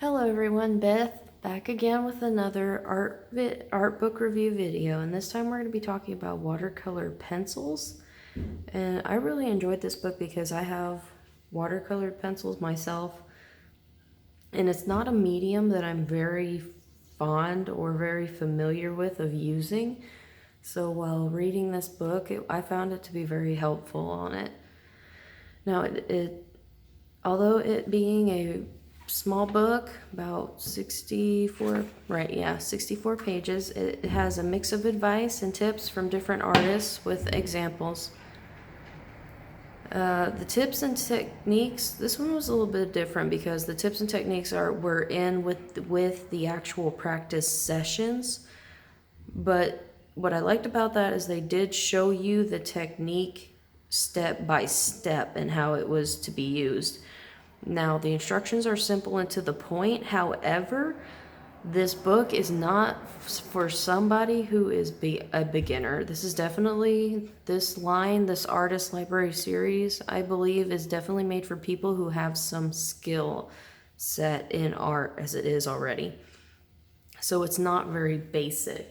Hello everyone, Beth back again with another art book review video, and this time we're going to be talking about watercolor pencils. And I really enjoyed this book because I have watercolored pencils myself, and it's not a medium that I'm very fond or very familiar with of using. So while reading this book, I found it to be very helpful on it. Now, although it being a small book, about 64, right, yeah, 64 pages, it has a mix of advice and tips from different artists with examples. The tips and techniques, this one was a little bit different because the tips and techniques were in with the actual practice sessions. But what I liked about that is they did show you the technique step by step and how it was to be used. Now, the instructions are simple and to the point. However, this book is not for somebody who is a beginner. This is definitely, this artist library series, I believe, is definitely made for people who have some skill set in art as it is already. So it's not very basic,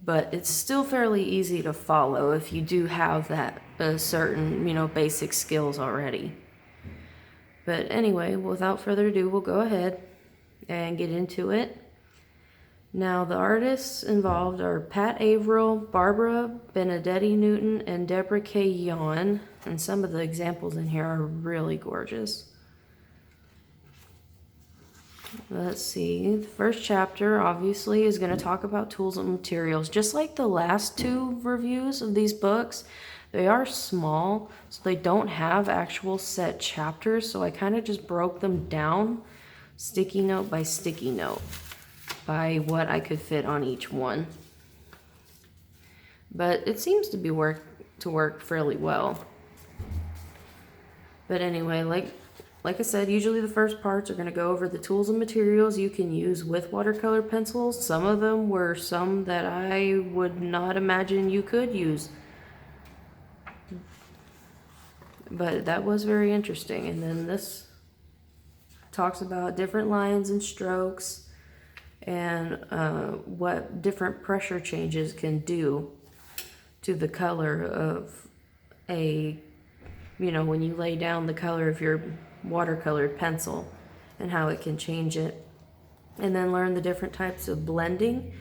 but it's still fairly easy to follow if you do have that certain, basic skills already. But anyway, without further ado, we'll go ahead and get into it. Now, the artists involved are Pat Averill, Barbara Benedetti Newton, and Deborah K. Yawn, and some of the examples in here are really gorgeous. Let's see, the first chapter obviously is going to talk about tools and materials. Just like the last two reviews of these books, they are small, so they don't have actual set chapters, so I kind of just broke them down sticky note by sticky note by what I could fit on each one. But it seems to work fairly well. But anyway, like I said, usually the first parts are going to go over the tools and materials you can use with watercolor pencils. Some of them were some that I would not imagine you could use. But that was very interesting. And then this talks about different lines and strokes and what different pressure changes can do to the color of when you lay down the color of your watercolored pencil and how it can change it. And then learn the different types of blending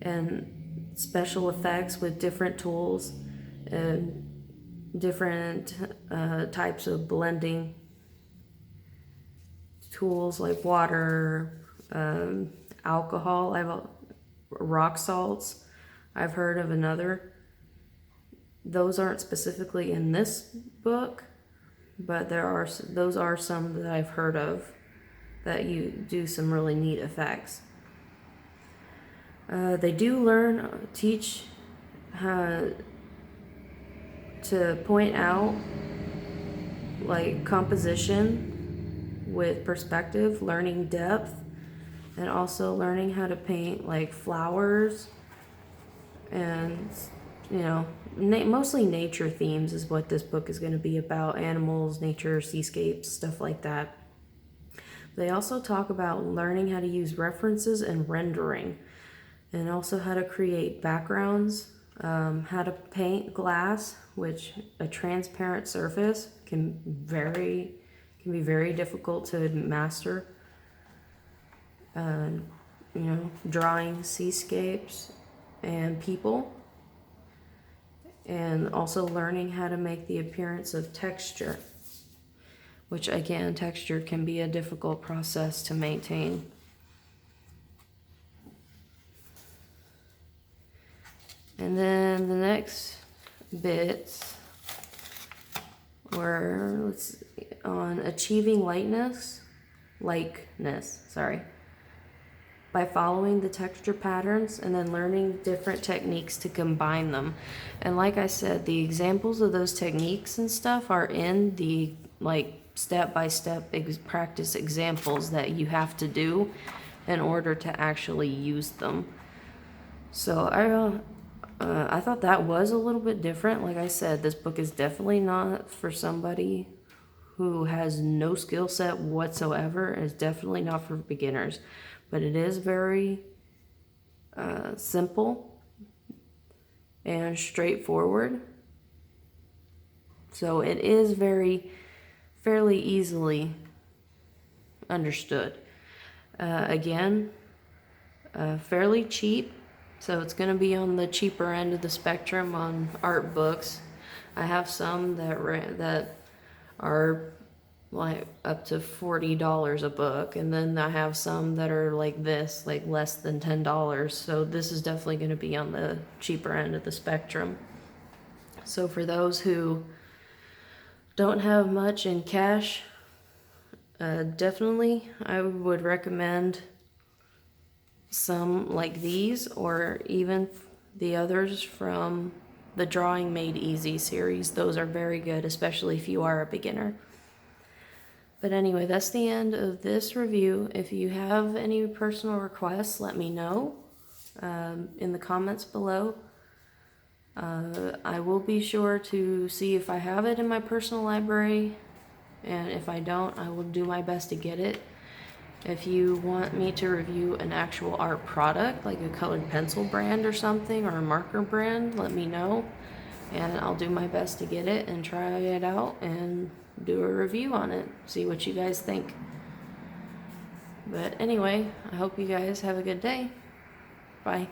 and special effects with different tools and different types of blending tools like water, alcohol, rock salts. I've heard of another. Those aren't specifically in this book, but those are some that I've heard of that you do some really neat effects. They do teach how to point out like composition with perspective, learning depth, and also learning how to paint like flowers and mostly nature themes is what this book is going to be about. Animals, nature, seascapes, stuff like that. They also talk about learning how to use references and rendering, and also how to create backgrounds, how to paint glass, which a transparent surface can be very difficult to master. Drawing seascapes and people, and also learning how to make the appearance of texture, which again, texture can be a difficult process to maintain. And then the next bits were on achieving likeness, by following the texture patterns and then learning different techniques to combine them. And like I said, the examples of those techniques and stuff are in the step-by-step practice examples that you have to do in order to actually use them. So I thought that was a little bit different. Like I said, this book is definitely not for somebody who has no skill set whatsoever is definitely not for beginners. But it is very simple and straightforward. So it is fairly easily understood. Again, fairly cheap. So it's going to be on the cheaper end of the spectrum on art books. I have some that are like up to $40 a book, and then I have some that are like this, like less than $10. So this is definitely going to be on the cheaper end of the spectrum. So for those who don't have much in cash, definitely I would recommend some like these, or even the others from the Drawing Made Easy series. Those are very good, especially if you are a beginner. But anyway, that's the end of this review. If you have any personal requests, let me know in the comments below. I will be sure to see if I have it in my personal library, and if I don't, I will do my best to get it. If you want me to review an actual art product, like a colored pencil brand or something, or a marker brand, let me know, and I'll do my best to get it and try it out and do a review on it, see what you guys think. But anyway, I hope you guys have a good day. Bye.